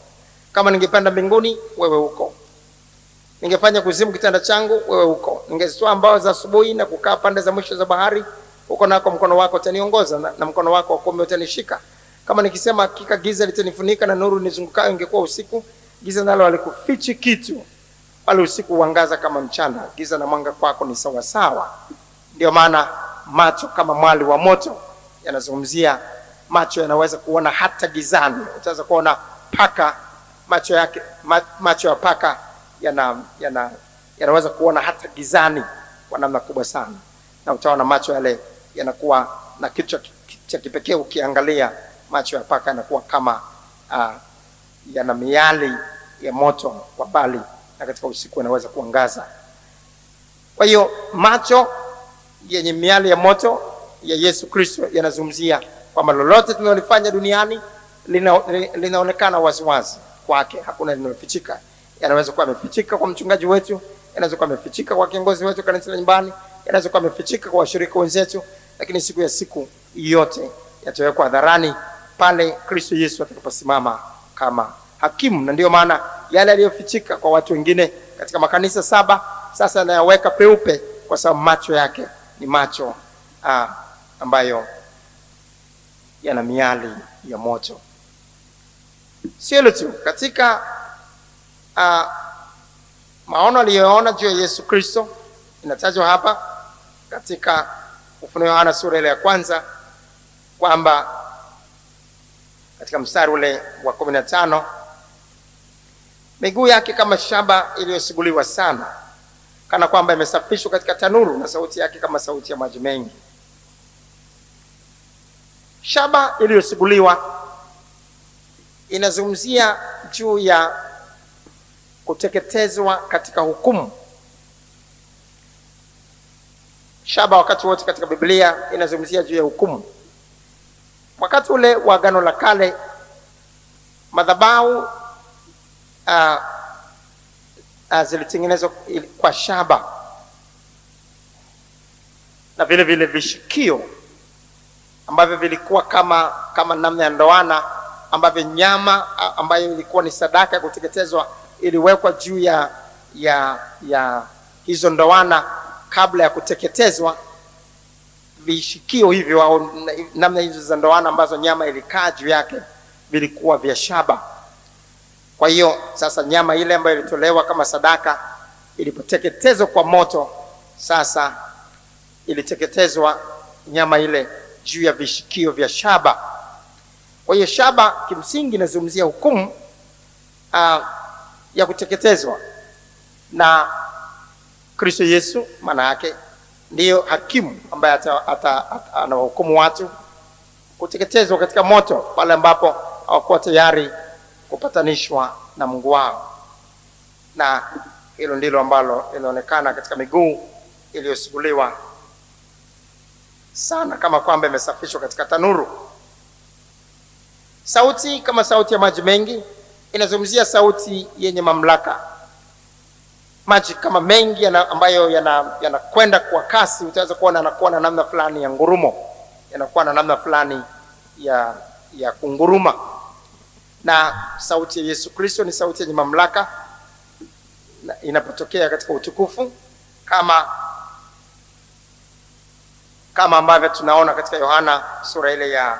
Kama ningepanda mbinguni, wewe uko. Ningefanya kuzimu kitanda changu, wewe uko. Ningezitoa mbao za asubuhi na kukaa pande za mwisho za bahari, uko nako mkono wako utaniongoza na mkono wako wa kuume utanishika. Kama nikisema hakika giza litanifunika na nuru nizungukayo ingekuwa usiku, giza nalo halikufichi kitu, bali usiku huangaza kama mchana. Giza na mwanga kwako ni sawa sawa. Ndio maana macho kama mwali wa moto yanazungumzia macho yanaweza kuona hata gizani. Utaweza kuona paka, macho yake, macho ya paka yanaweza kuona hata gizani kwa namna kubwa sana. Na utaona macho yale yanakuwa na kitu cha kipekee. Ukiangalia macho ya paka yanakuwa kama yana miali ya moto kwa mbali, na katika usiku yanaweza kuangaza. Kwa hiyo macho yenye miali ya moto ya Yesu Kristo yanazungumzia kwamba lolote tunalofanya duniani linaonekana waziwazi kwake, hakuna linalofichika. Yanaweza kuwa yamefichika kwa mchungaji wetu, yanaweza kuwa yamefichika kwa kiongozi wetu kanisa la nyumbani, yanaweza kuwa yamefichika kwa washirika wenzetu, lakini siku ya siku yote yatawekwa hadharani pale Kristo Yesu atakaposimama kama hakimu. Na ndio maana yale yaliyofichika kwa watu wengine katika makanisa 7 sasa yanayaweka peupe, kwa sababu macho yake ni macho ambayo yana miali ya moto. Sio tu katika maono aliyoona juu ya Yesu Kristo, inatajwa hapa katika Ufunuo Yohana sura ile ya 1 kwamba katika mstari ule wa 15, miguu yake kama shaba iliyosuguliwa sana, kana kwamba imesafishwa katika tanuru, na sauti yake kama sauti ya maji mengi. Shaba iliyosuguliwa inazungumzia juu ya kuteketezwa katika hukumu. Shaba wakati wote katika Biblia inazungumzia juu ya hukumu. Wakati ule wa Agano la Kale, madhabahu zilitengenezwa kwa shaba, na vile vile vishikio ambavyo vilikuwa kama namna ya ndoana, ambavyo nyama ambayo ilikuwa ni sadaka ya kuteketezwa iliwekwa juu ya hizo ndoana kabla ya kuteketezwa. Vishikio hivyo au namna hizo za ndoana ambazo nyama ilikaa juu yake vilikuwa vya shaba. Kwa hiyo sasa nyama ile ambayo ilitolewa kama sadaka ilipoteketezwa kwa moto, sasa iliteketezwa nyama ile juu ya vishikio vya shaba. Kwa hiyo shaba kimsingi inazungumzia hukumu ya kuteketezwa, na Kristo Yesu maana yake ndiyo hakimu ambaye anawahukumu watu kuteketezwa katika moto pale ambapo hawakuwa tayari kupatanishwa na Mungu wao. Na hilo ndilo ambalo linaonekana katika miguu iliyosuguliwa sana, kama kwamba imesafishwa katika tanuru. Sauti kama sauti ya maji mengi inazungumzia sauti yenye mamlaka. Maji kama mengi ambayo yanakwenda kwa kasi, utaweza kuona anakuwa na namna fulani ya ngurumo, yanakuwa na namna fulani ya kunguruma. Na sauti ya Yesu Kristo ni sauti yenye mamlaka, na inapotokea katika utukufu kama ambavyo tunaona katika Yohana sura ile ya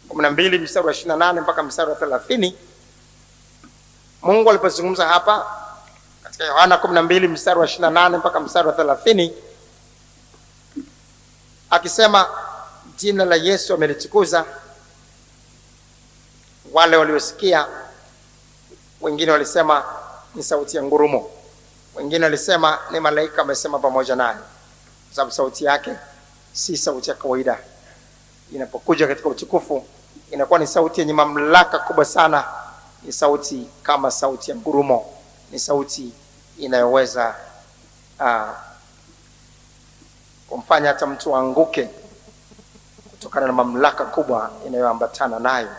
12 mstari wa 28 mpaka mstari wa 30. Mungu alipozungumza hapa katika Yohana 12 mstari wa 28 mpaka mstari wa 30, akisema jina la Yesu amelitukuza. Wale waliosikia, wengine walisema ni sauti ya ngurumo, wengine walisema ni malaika amesema pamoja naye, sababu sauti yake si sauti ya kawaida. Inapokuja katika utukufu inakuwa ni sauti yenye mamlaka kubwa sana. Ni sauti kama sauti ya ngurumo. Ni sauti inayoweza kumfanya hata mtu aanguke kutokana na mamlaka kubwa inayoambatana nayo.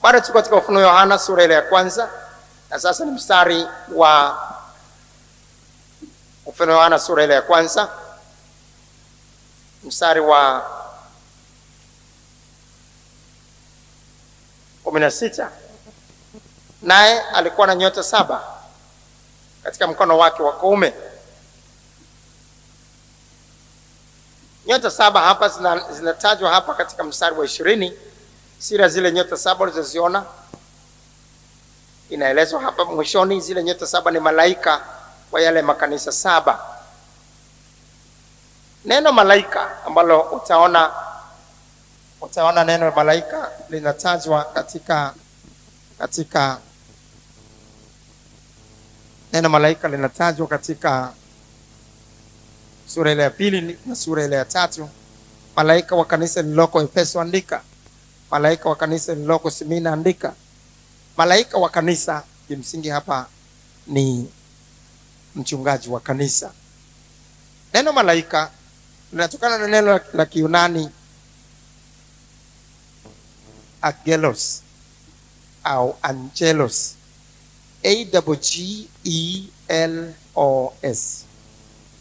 Bado tuko katika Ufunuo Yohana sura ile ya kwanza, na sasa ni mstari wa Ufunuo Yohana sura ile ya kwanza, mstari wa 16. Naye alikuwa na nyota 7 katika mkono wake wa kuume. Nyota 7 hapa zinatajwa hapa katika mstari wa 20. Sira zile nyota 7 ulizoziona, inaelezwa hapa mwishoni. Zile nyota 7 ni malaika wa yale makanisa 7. Neno malaika ambalo utaona neno malaika linatajwa katika neno malaika linatajwa katika sura ile ya 2 na sura ile ya 3. Malaika wa kanisa lililoko Efeso andika. Malaika wa kanisa lililoko Smyrna andika. Malaika wa kanisa kimsingi hapa ni mchungaji wa kanisa. Neno malaika linatokana na neno la Kiyunani angelos au angelos, AGGELOS.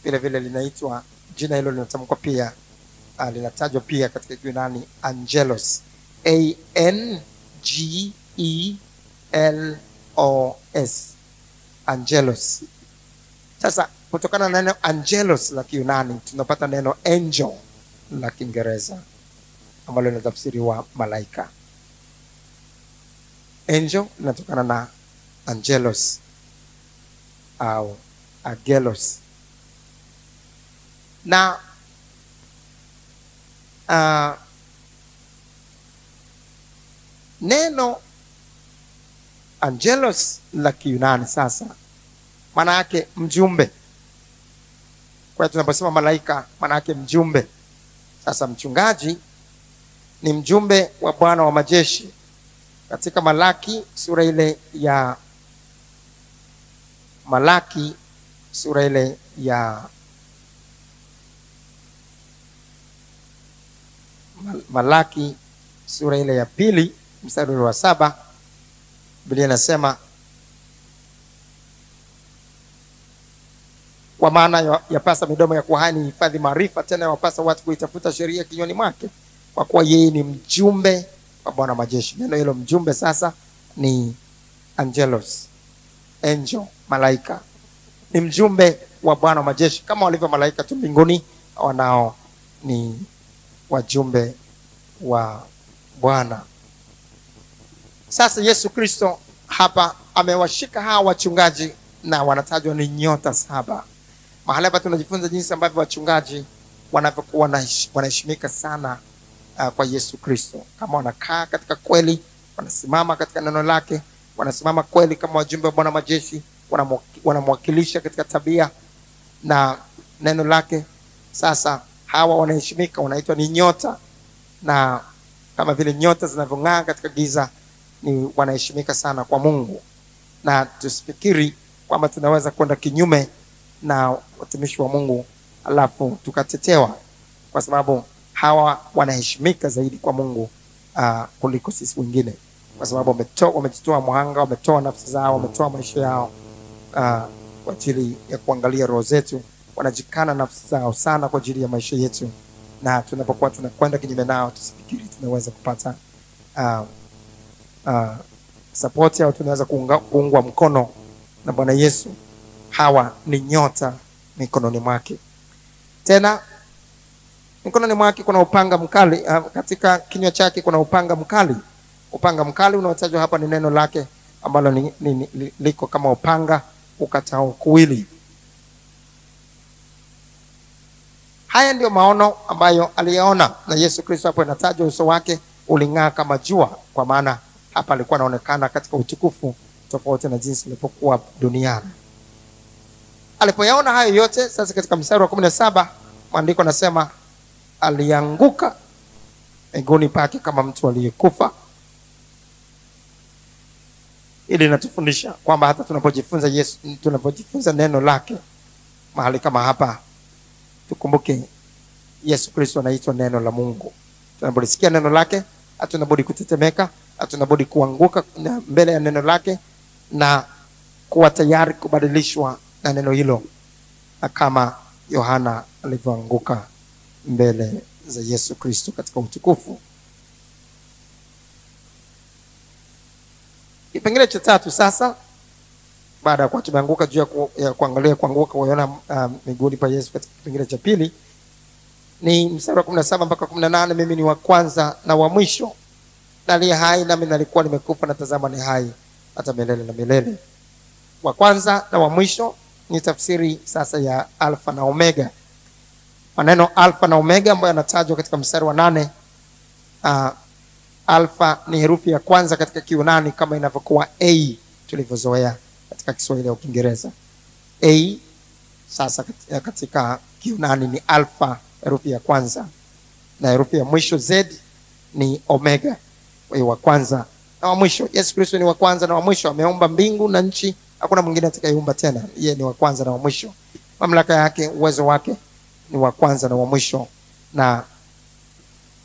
Vile vile linaitwa, jina hilo linatamkwa pia, linatajwa pia katika Kiyunani angelos, ANGELOS, angelos. Sasa kutokana na neno angelos la Kiyunani tunapata neno angel la Kiingereza ambalo linatafsiriwa malaika. Angel linatokana na angelos au angelos. Na neno angelos la Kiyunani sasa maana yake mjumbe. Kwa hiyo tunaposema malaika maana yake mjumbe. Sasa mchungaji ni mjumbe wa Bwana wa majeshi. Katika Malaki sura ile ya Malaki sura ile ya 2 mstari wa 7, Biblia inasema, kwa maana yapasa midomo ya kuhani hifadhi maarifa, tena yapasa watu kuitafuta sheria kinywani mwake, kwa kuwa yeye ni mjumbe wa Bwana majeshi. Neno hilo mjumbe sasa ni angelos, angel, malaika. Ni mjumbe wa Bwana majeshi kama walivyo malaika tu mbinguni, wanao ni wajumbe wa Bwana. Sasa Yesu Kristo hapa amewashika hawa wachungaji na wanatajwa ni nyota 7. Mahali hapa tunajifunza jinsi ambavyo wachungaji wanavyokuwa wanaheshimika sana kwa Yesu Kristo. Kama wanakaa katika kweli, wanasimama katika neno lake, wanasimama kweli kama wajumbe wa Bwana majeshi, wanamwakilisha katika tabia na neno lake. Sasa hawa wanaheshimika, wanaitwa ni nyota, na kama vile nyota zinavyong'aa katika giza, ni wanaheshimika sana kwa Mungu. Na tusifikiri kwamba tunaweza kwenda kinyume na watumishi wa Mungu alafu tukatetewa, kwa sababu hawa wanaheshimika zaidi kwa Mungu kuliko sisi wengine, kwa sababu wamejitoa muhanga, wametoa nafsi zao, wametoa maisha yao kwa ajili ya kuangalia roho zetu. Wanajikana nafsi zao sana kwa ajili ya maisha yetu, na tunapokuwa tunakwenda kinyume nao tusifikiri tunaweza kupata support au tunaweza kuungwa mkono na Bwana Yesu. Hawa ni nyota mikononi mwake. Tena mikononi mwake kuna upanga mkali, katika kinywa chake kuna upanga mkali. Upanga mkali unaotajwa hapa ni neno lake ambalo liko kama upanga ukatao kuwili. Haya ndio maono ambayo aliyaona, na Yesu Kristo hapo inatajwa uso wake uling'aa kama jua, kwa maana hapa alikuwa anaonekana katika utukufu tofauti na jinsi alivyokuwa duniani. Alipoyaona hayo yote, sasa katika mstari wa 17 maandiko nasema alianguka miguuni pake kama mtu aliyekufa. Ili natufundisha kwamba hata tunapojifunza neno lake mahali kama hapa, tukumbuke Yesu Kristo anaitwa neno la Mungu. Tunapolisikia neno lake, hatuna budi kutetemeka, hatuna budi kuanguka mbele ya neno lake na kuwa tayari kubadilishwa na neno hilo, na kama Yohana alivyoanguka mbele za Yesu Kristo katika utukufu. Kipengele cha 3 sasa, baada ya kuwa tumeanguka juu ya kuangalia kuanguka kwa Yohana miguuni pa Yesu, katika kipengele cha 2 ni mstari wa 17 mpaka 18. Mimi ni wa kwanza na wa mwisho, na aliye hai, nami nalikuwa nimekufa, na tazama ni hai hata milele na milele. Wa kwanza na wa mwisho ni tafsiri sasa ya Alfa na Omega. Maneno Alfa na Omega ambayo yanatajwa katika mstari wa 8. Alfa ni herufi ya kwanza katika Kiyunani kama inavyokuwa A tulivyozoea katika Kiswahili au Kiingereza. A sasa katika Kiyunani ni Alfa, herufi ya kwanza, na herufi ya mwisho Z ni Omega. Kwa hiyo wa kwanza na wa mwisho. Yesu Kristo ni wa kwanza na wa mwisho. Ameumba mbingu na nchi, hakuna mwingine atakayeumba tena. Yeye ni wa kwanza na wa mwisho. Mamlaka yake, uwezo wake ni wa kwanza na wa mwisho. Na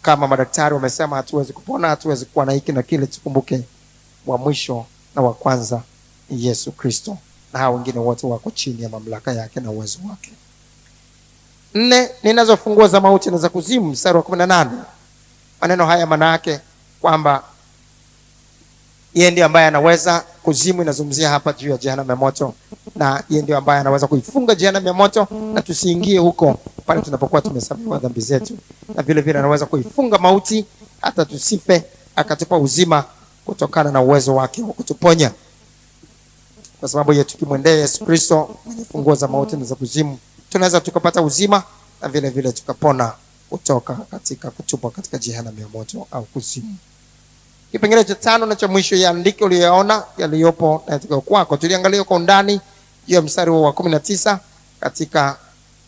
kama madaktari wamesema hatuwezi kupona, hatuwezi kuwa na hiki na kile, tukumbuke wa mwisho na wa kwanza ni Yesu Kristo, na hao wengine wote wako chini ya mamlaka yake na uwezo wake. 4, ninazo funguo za mauti na za kuzimu, mstari wa 18. Maneno haya maana yake kwamba yeye ndiye ambaye anaweza kuzimu. Inazungumzia hapa juu ya jehanamu ya moto, na yeye ndiye ambaye anaweza kuifunga jehanamu ya moto na tusiingie huko pale tunapokuwa tumesamehewa dhambi zetu, na vile vile anaweza kuifunga mauti hata tusife, akatupa uzima kutokana na uwezo wake wa kutuponya. Kwa sababu yetu tukimwendea Yesu Kristo mwenye funguo za mauti na za kuzimu, tunaweza tukapata uzima na vile vile tukapona kutoka katika kutupwa katika jehanamu ya moto au kuzimu. Kipengele cha 5 na cha mwisho ya andiko uliyoona yaliyopo na yatakayo kwako, tuliangalia kwa undani juu ya mstari wa 19 katika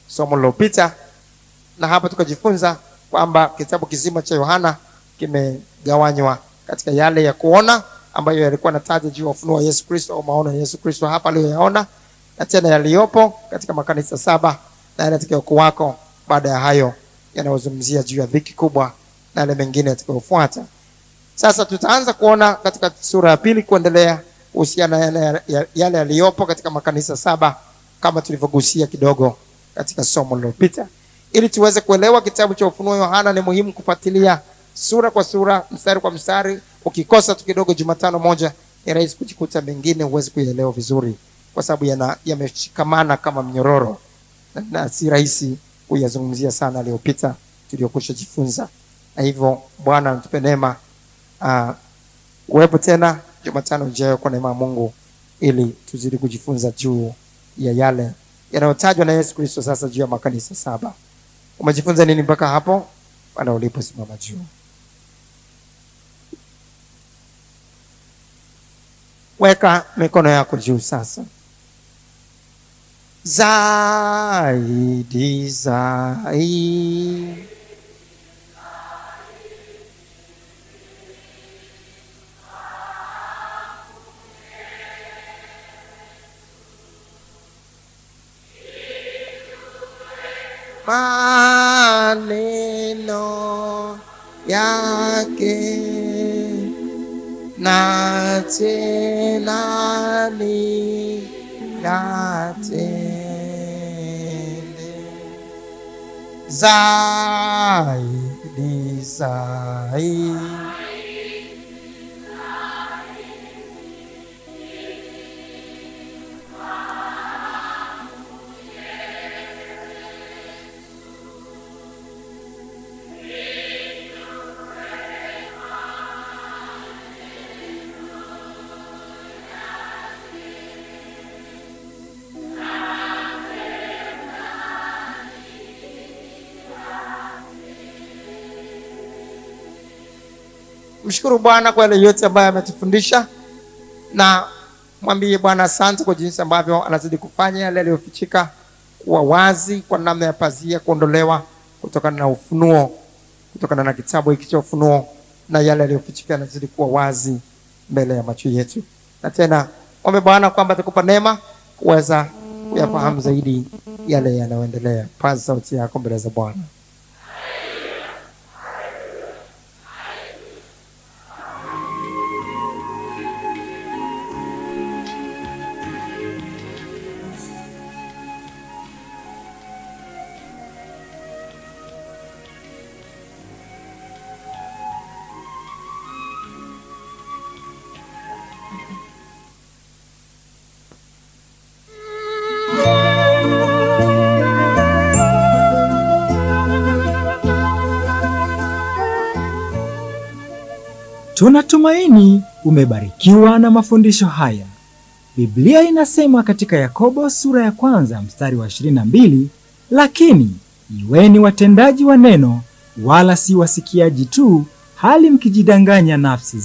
somo lililopita, na hapa tukajifunza kwamba kitabu kizima cha Yohana kimegawanywa katika yale ya kuona ambayo yalikuwa yanataja juu ya ufunuo wa Yesu Kristo au maono ya Yesu Kristo hapa aliyoyaona, na tena yaliyopo katika makanisa 7 na yale yatakayo kwako baada ya hayo yanayozungumzia juu ya dhiki kubwa na yale mengine yatakayofuata. Sasa tutaanza kuona katika sura ya 2 kuendelea kuhusiana na yale yaliyopo katika makanisa 7 kama tulivyogusia kidogo katika somo lililopita. Ili tuweze kuelewa kitabu cha Ufunuo Yohana, ni muhimu kufuatilia sura kwa sura, mstari kwa mstari. Ukikosa tu kidogo Jumatano moja, ni rahisi kujikuta mengine huwezi kuelewa vizuri, kwa sababu yameshikamana kama mnyororo, na si rahisi kuyazungumzia sana aliyopita tuliyokwisha jifunza. Na hivyo Bwana atupe neema uwepo tena Jumatano ijayo kwa neema ya Mungu, ili tuzidi kujifunza juu ya yale yanayotajwa na Yesu Kristo sasa juu ya makanisa 7. Umejifunza nini mpaka hapo? Bwana uliposimama juu. Weka mikono yako juu sasa. Zaidi zaidi maneno yake na tena ninatende zaidi zaidi. Mshukuru Bwana kwa yale yote ambayo ametufundisha, na Mwambie Bwana asante kwa jinsi ambavyo anazidi kufanya yale yaliyofichika kuwa wazi kwa namna ya pazia kuondolewa kutokana na ufunuo, kutokana na kitabu hiki cha Ufunuo, na yale yaliyofichika yanazidi kuwa wazi mbele ya macho yetu. Na tena ombe Bwana kwamba atakupa neema kuweza kuyafahamu zaidi yale yanayoendelea. Paza sauti yako mbele za Bwana. Tunatumaini umebarikiwa na mafundisho haya. Biblia inasema katika Yakobo sura ya 1 mstari wa 22, lakini iweni watendaji wa neno wala si wasikiaji tu, hali mkijidanganya nafsi